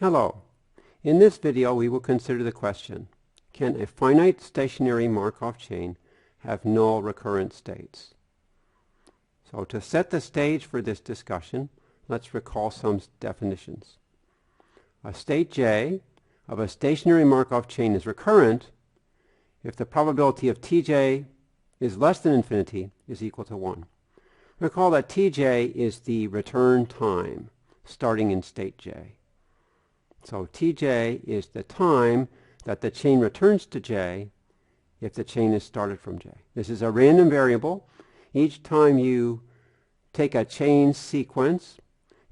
Hello. In this video we will consider the question, can a finite stationary Markov chain have null recurrent states? So to set the stage for this discussion, let's recall some definitions. A state J of a stationary Markov chain is recurrent if the probability of Tj is less than infinity is equal to 1. Recall that Tj is the return time starting in state J. So Tj is the time that the chain returns to J if the chain is started from J. This is a random variable. Each time you take a chain sequence,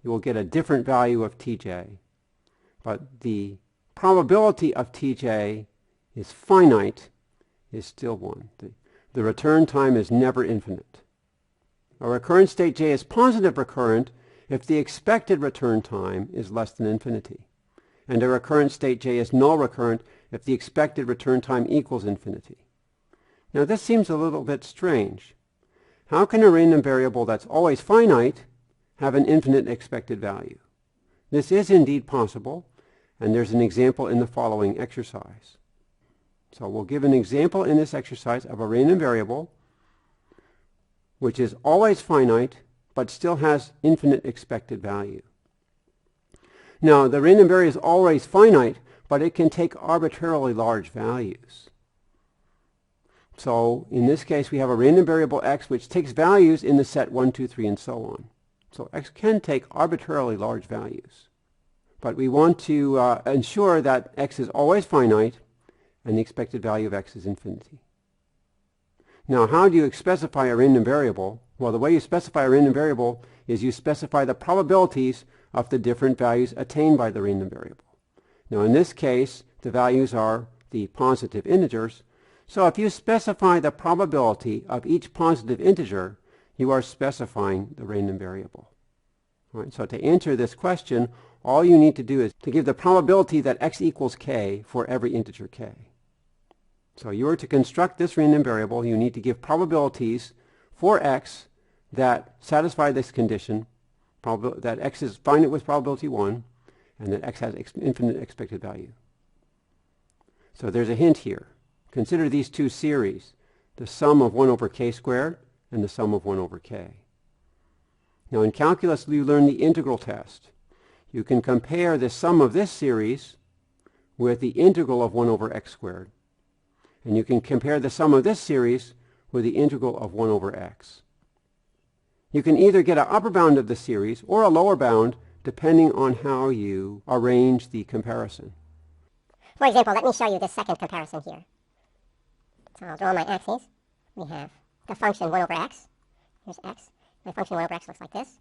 you will get a different value of Tj. But the probability of Tj is finite, is still 1. The return time is never infinite. A recurrent state J is positive recurrent if the expected return time is less than infinity. And a recurrent state J is null recurrent if the expected return time equals infinity. Now this seems a little bit strange. How can a random variable that's always finite have an infinite expected value? This is indeed possible, and there's an example in the following exercise. So we'll give an example in this exercise of a random variable which is always finite but still has infinite expected value. Now, the random variable is always finite, but it can take arbitrarily large values. So, in this case, we have a random variable x which takes values in the set 1, 2, 3, and so on. So, x can take arbitrarily large values. But we want to ensure that x is always finite and the expected value of x is infinity. Now, how do you specify a random variable? Well, the way you specify a random variable is you specify the probabilities of the different values attained by the random variable. Now in this case, the values are the positive integers. So if you specify the probability of each positive integer, you are specifying the random variable. All right, so to answer this question, all you need to do is to give the probability that x equals k for every integer k. So you are to construct this random variable, you need to give probabilities for x that satisfy this condition, that x is finite with probability 1, and that x has infinite expected value. So there's a hint here. Consider these two series, the sum of 1 over k squared and the sum of 1 over k. Now in calculus you learn the integral test. You can compare the sum of this series with the integral of 1 over x squared. And you can compare the sum of this series with the integral of 1 over x. You can either get an upper bound of the series or a lower bound depending on how you arrange the comparison. For example, let me show you this second comparison here. So I'll draw my axes. We have the function 1 over x. Here's x. My function 1 over x looks like this.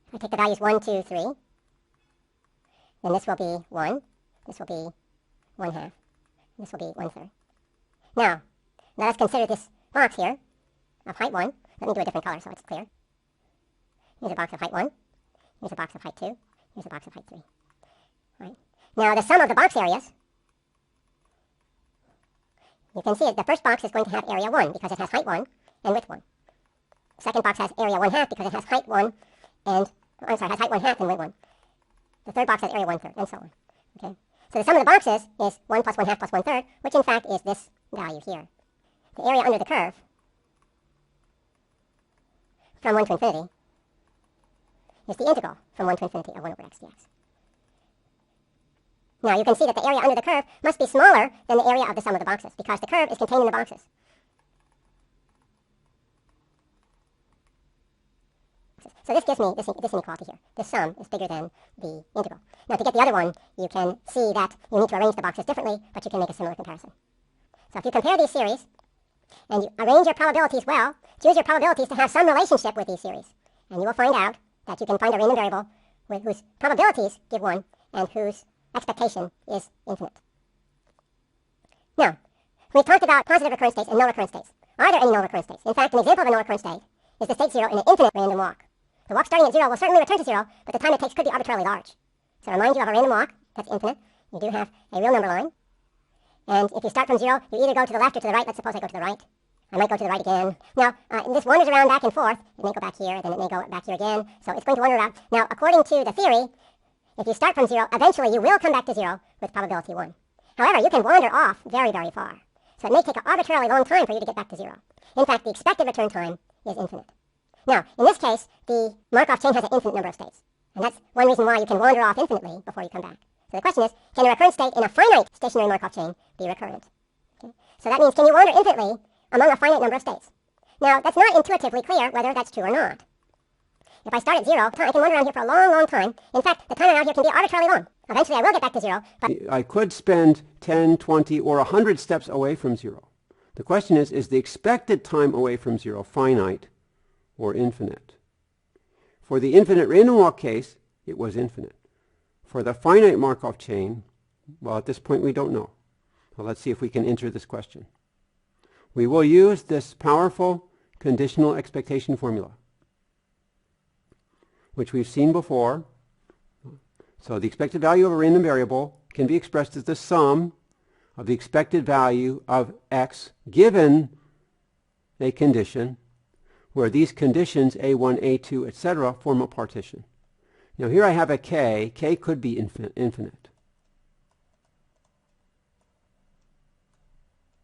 If I take the values 1, 2, 3, then this will be 1, this will be 1/2, this will be 1/3. Now, let us consider this box here of height 1. Let me do a different color so it's clear. Here's a box of height 1. Here's a box of height 2. Here's a box of height 3. Right. Now the sum of the box areas, you can see it. The first box is going to have area 1 because it has height 1 and width 1. The second box has area 1/2 because it has height 1 and, has height 1/2 and width 1. The third box has area 1/3 and so on. Okay. So the sum of the boxes is 1 plus 1/2 plus 1/3, which in fact is this value here. The area under the curve from 1 to infinity is the integral from 1 to infinity of 1 over x dx. Now you can see that the area under the curve must be smaller than the area of the sum of the boxes because the curve is contained in the boxes. So this gives me this inequality here. The sum is bigger than the integral. Now to get the other one, you can see that you need to arrange the boxes differently, but you can make a similar comparison. So if you compare these series, and you arrange your probabilities well, choose your probabilities to have some relationship with these series. And you will find out that you can find a random variable with whose probabilities give 1 and whose expectation is infinite. Now, we've talked about positive recurrent states and null recurrent states. Are there any null recurrent states? In fact, an example of a null recurrent state is the state 0 in an infinite random walk. The walk starting at 0 will certainly return to 0, but the time it takes could be arbitrarily large. So remind you of a random walk that's infinite. You do have a real number line. And if you start from 0, you either go to the left or to the right. Let's suppose I go to the right. I might go to the right again. Now, this wanders around back and forth. It may go back here, then it may go back here again. So it's going to wander around. Now, according to the theory, if you start from 0, eventually you will come back to 0 with probability 1. However, you can wander off very, very far. So it may take an arbitrarily long time for you to get back to 0. In fact, the expected return time is infinite. Now, in this case, the Markov chain has an infinite number of states. And that's one reason why you can wander off infinitely before you come back. So the question is, can a recurrent state in a finite stationary Markov chain be recurrent? Okay. So that means, can you wander infinitely among a finite number of states? Now, that's not intuitively clear whether that's true or not. If I start at 0, I can wander around here for a long, long time. In fact, the time around here can be arbitrarily long. Eventually, I will get back to 0, but I could spend 10, 20, or 100 steps away from 0. The question is the expected time away from 0 finite or infinite? For the infinite random walk case, it was infinite. For the finite Markov chain, well, at this point, we don't know. Well, let's see if we can enter this question. We will use this powerful conditional expectation formula, which we've seen before. So the expected value of a random variable can be expressed as the sum of the expected value of x given a condition where these conditions, A1, A2, etc., form a partition. Now here I have a k. K could be infinite.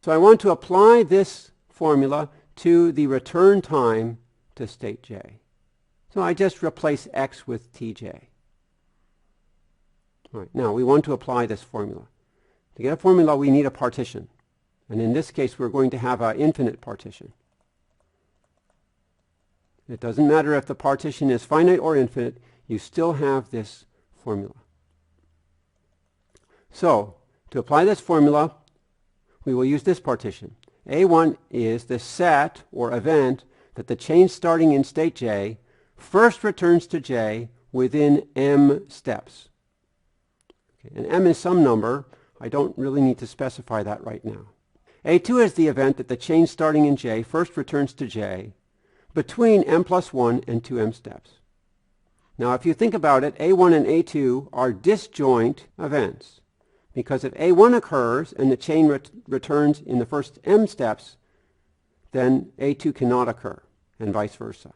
So I want to apply this formula to the return time to state j. So I just replace x with tj. All right, now we want to apply this formula. To get a formula, we need a partition. And in this case, we're going to have an infinite partition. It doesn't matter if the partition is finite or infinite, you still have this formula. So, to apply this formula, we will use this partition. A1 is the set or event that the chain starting in state j first returns to j within m steps. Okay, and m is some number. I don't really need to specify that right now. A2 is the event that the chain starting in j first returns to j between m plus 1 and 2m steps. Now, if you think about it, A1 and A2 are disjoint events, because if A1 occurs and the chain returns in the first m steps, then A2 cannot occur, and vice versa.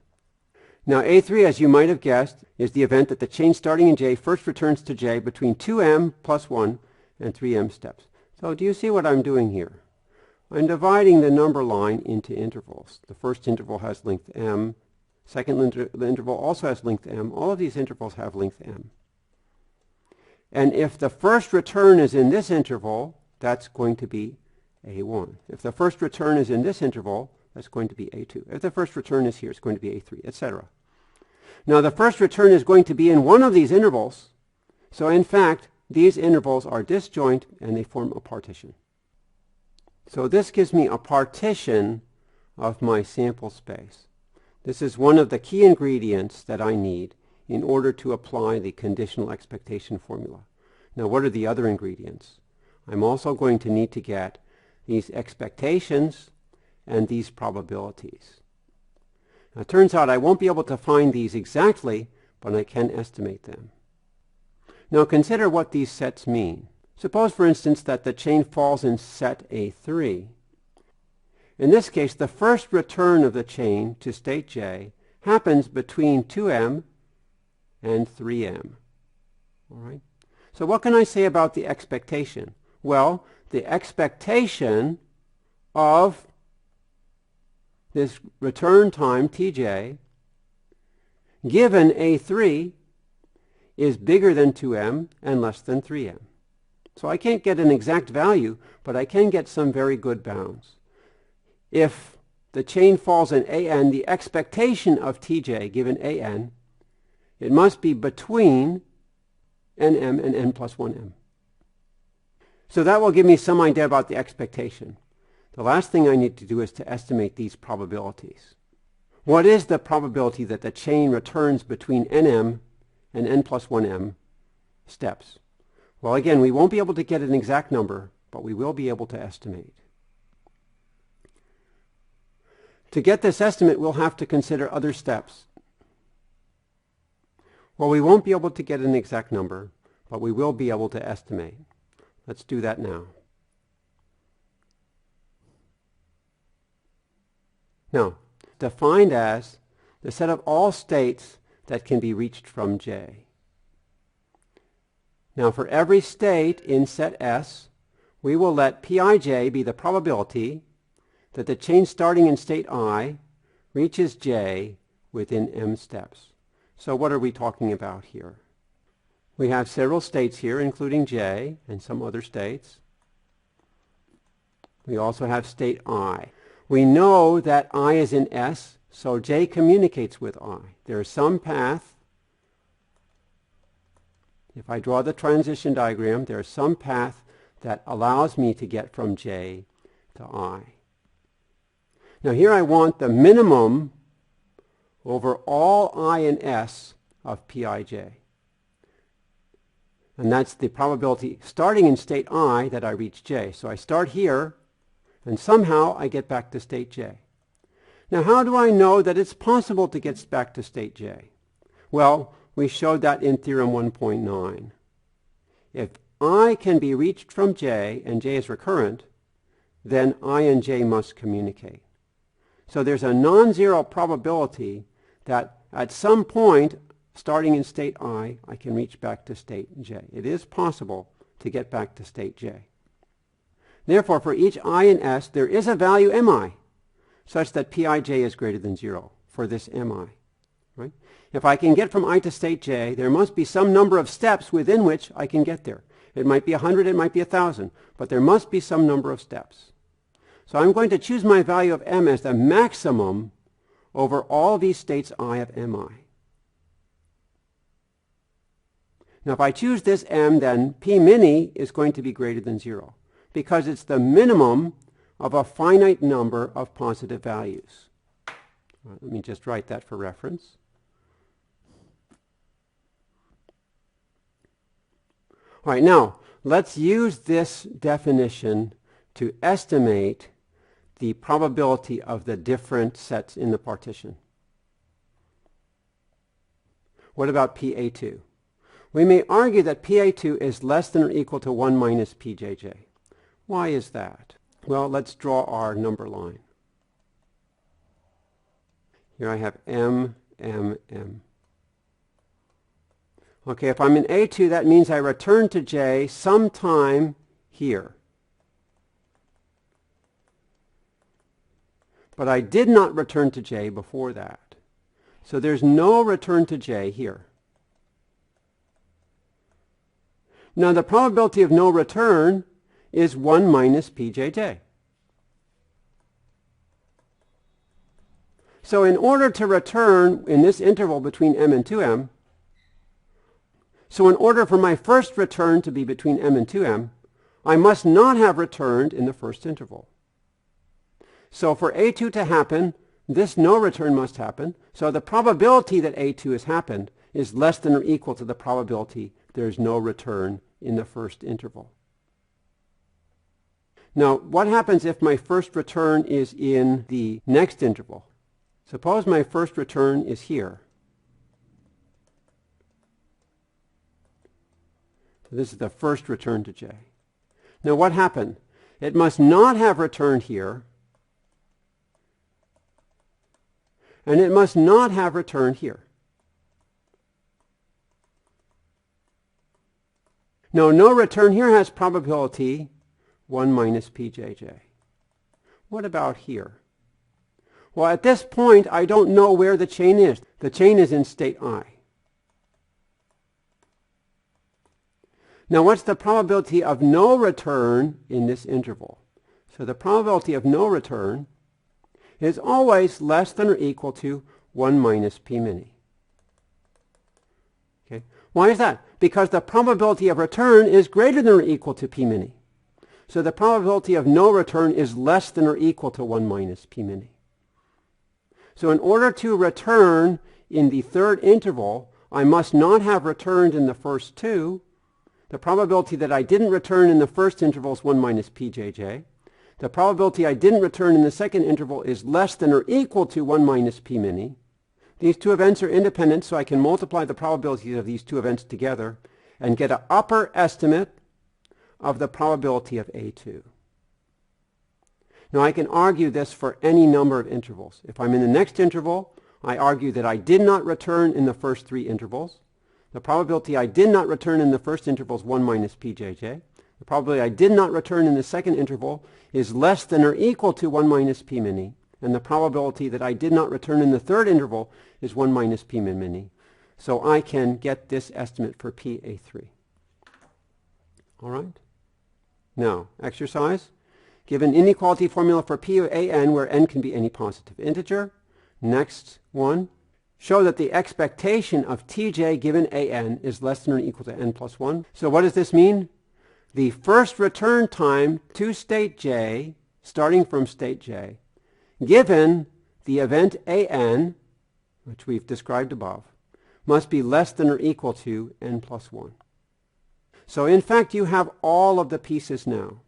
Now, A3, as you might have guessed, is the event that the chain starting in j first returns to j between 2m plus 1 and 3m steps. So do you see what I'm doing here? I'm dividing the number line into intervals. The first interval has length m. Second interval also has length m. All of these intervals have length m. And if the first return is in this interval, that's going to be A1. If the first return is in this interval, that's going to be A2. If the first return is here, it's going to be A3, etc. Now, the first return is going to be in one of these intervals. So, in fact, these intervals are disjoint and they form a partition. So this gives me a partition of my sample space. This is one of the key ingredients that I need in order to apply the conditional expectation formula. Now, what are the other ingredients? I'm also going to need to get these expectations and these probabilities. Now, it turns out I won't be able to find these exactly, but I can estimate them. Now, consider what these sets mean. Suppose, for instance, that the chain falls in set A3. In this case, the first return of the chain to state j happens between 2m and 3m. All right? So what can I say about the expectation? Well, the expectation of this return time, tj, given A3, is bigger than 2m and less than 3m. So I can't get an exact value, but I can get some very good bounds. If the chain falls in an, the expectation of tj given an, it must be between nm and n plus 1m. So that will give me some idea about the expectation. The last thing I need to do is to estimate these probabilities. What is the probability that the chain returns between nm and n plus 1m steps? Well, again, we won't be able to get an exact number, but we will be able to estimate. To get this estimate, we'll have to consider other steps. Well, we won't be able to get an exact number, but we will be able to estimate. Let's do that now. Now, defined as the set of all states that can be reached from J. Now for every state in set S, we will let Pij be the probability that the chain starting in state I reaches J within m steps. So what are we talking about here? We have several states here, including J and some other states. We also have state I. We know that I is in S, so J communicates with I. There is some path. If I draw the transition diagram, there is some path that allows me to get from J to I. Now here I want the minimum over all I in S of Pij. And that's the probability starting in state I that I reach J. So I start here, and somehow I get back to state J. Now how do I know that it's possible to get back to state J? Well, we showed that in theorem 1.9. If I can be reached from J and J is recurrent, then I and J must communicate. So there's a non-zero probability that at some point, starting in state I can reach back to state J. It is possible to get back to state J. Therefore, for each I in S, there is a value mi such that Pij is greater than 0 for this mi. Right? If I can get from I to state J, there must be some number of steps within which I can get there. It might be 100, it might be 1,000, but there must be some number of steps. So I'm going to choose my value of m as the maximum over all these states I of mi. Now if I choose this m, then P mini is going to be greater than 0 because it's the minimum of a finite number of positive values. All right, let me just write that for reference. All right, now let's use this definition to estimate the probability of the different sets in the partition. What about PA2? We may argue that PA2 is less than or equal to 1 minus PJJ. Why is that? Well, let's draw our number line. Here I have m, m, m. Okay, if I'm in A2, that means I return to J sometime here. But I did not return to J before that. So there's no return to J here. Now the probability of no return is 1 minus Pjj. So in order to return in this interval between m and 2m, so in order for my first return to be between m and 2m, I must not have returned in the first interval. So for A2 to happen, this no return must happen. So the probability that A2 has happened is less than or equal to the probability there's no return in the first interval. Now, what happens if my first return is in the next interval? Suppose my first return is here. This is the first return to J. Now what happened? It must not have returned here, and it must not have returned here. Now no return here has probability 1 minus Pjj. What about here? Well, at this point, I don't know where the chain is. The chain is in state I. Now, what's the probability of no return in this interval? So the probability of no return is always less than or equal to 1 minus P mini. Okay. Why is that? Because the probability of return is greater than or equal to P mini. So the probability of no return is less than or equal to 1 minus P mini. So in order to return in the third interval, I must not have returned in the first two. The probability that I didn't return in the first interval is 1 minus Pjj. The probability I didn't return in the second interval is less than or equal to 1 minus P mini. These two events are independent, so I can multiply the probabilities of these two events together and get an upper estimate of the probability of A2. Now I can argue this for any number of intervals. If I'm in the next interval, I argue that I did not return in the first three intervals. The probability I did not return in the first interval is 1 minus pjj. The probability I did not return in the second interval is less than or equal to 1 minus p min e. And the probability that I did not return in the third interval is 1 minus p min min e. So I can get this estimate for PA3. All right? Now, exercise. Give an inequality formula for PAN where n can be any positive integer. Next one. Show that the expectation of Tj given an is less than or equal to n plus 1. So what does this mean? The first return time to state j, starting from state j, given the event an, which we've described above, must be less than or equal to n plus 1. So in fact, you have all of the pieces now.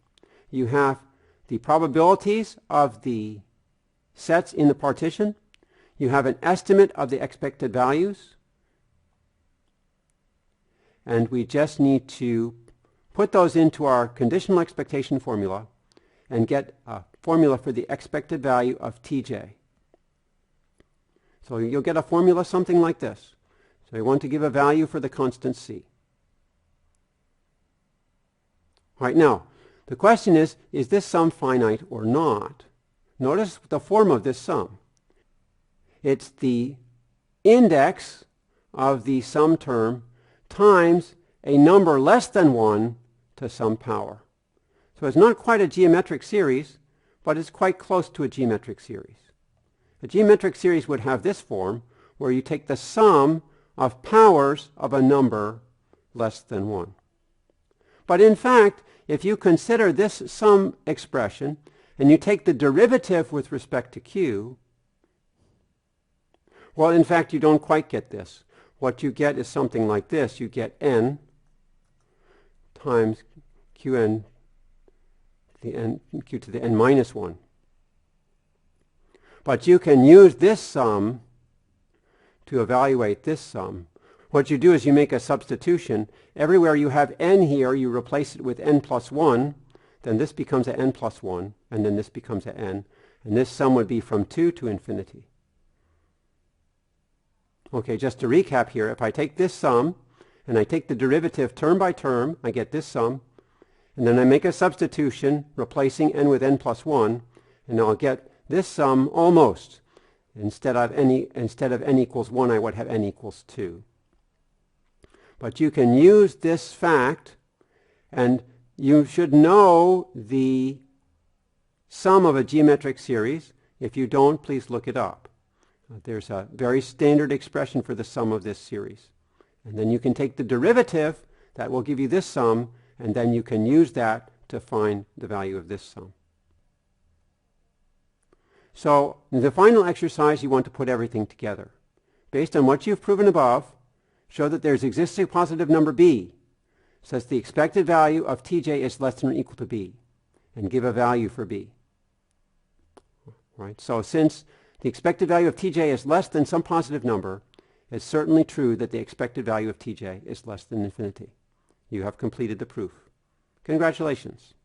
You have the probabilities of the sets in the partition. You have an estimate of the expected values. And we just need to put those into our conditional expectation formula and get a formula for the expected value of Tj. So you'll get a formula something like this. So you want to give a value for the constant c. All right, now, the question is this sum finite or not? Notice the form of this sum. It's the index of the sum term times a number less than 1 to some power. So it's not quite a geometric series, but it's quite close to a geometric series. A geometric series would have this form, where you take the sum of powers of a number less than 1. But in fact, if you consider this sum expression, and you take the derivative with respect to q, well, in fact, you don't quite get this. What you get is something like this. You get n times qn, q to the n minus 1. But you can use this sum to evaluate this sum. What you do is you make a substitution. Everywhere you have n here, you replace it with n plus 1. Then this becomes a n plus 1, and then this becomes a n. And this sum would be from 2 to infinity. Okay, just to recap here, if I take this sum, and I take the derivative term by term, I get this sum, and then I make a substitution, replacing n with n plus 1, and I'll get this sum almost. Instead of n equals 1, I would have n equals 2. But you can use this fact, and you should know the sum of a geometric series. If you don't, please look it up. There's a very standard expression for the sum of this series. And then you can take the derivative, that will give you this sum, and then you can use that to find the value of this sum. So in the final exercise, you want to put everything together. Based on what you've proven above, show that there exists a positive number b, such the expected value of Tj is less than or equal to b, and give a value for b. Right? So since the expected value of Tj is less than some positive number, it's certainly true that the expected value of Tj is less than infinity. You have completed the proof. Congratulations.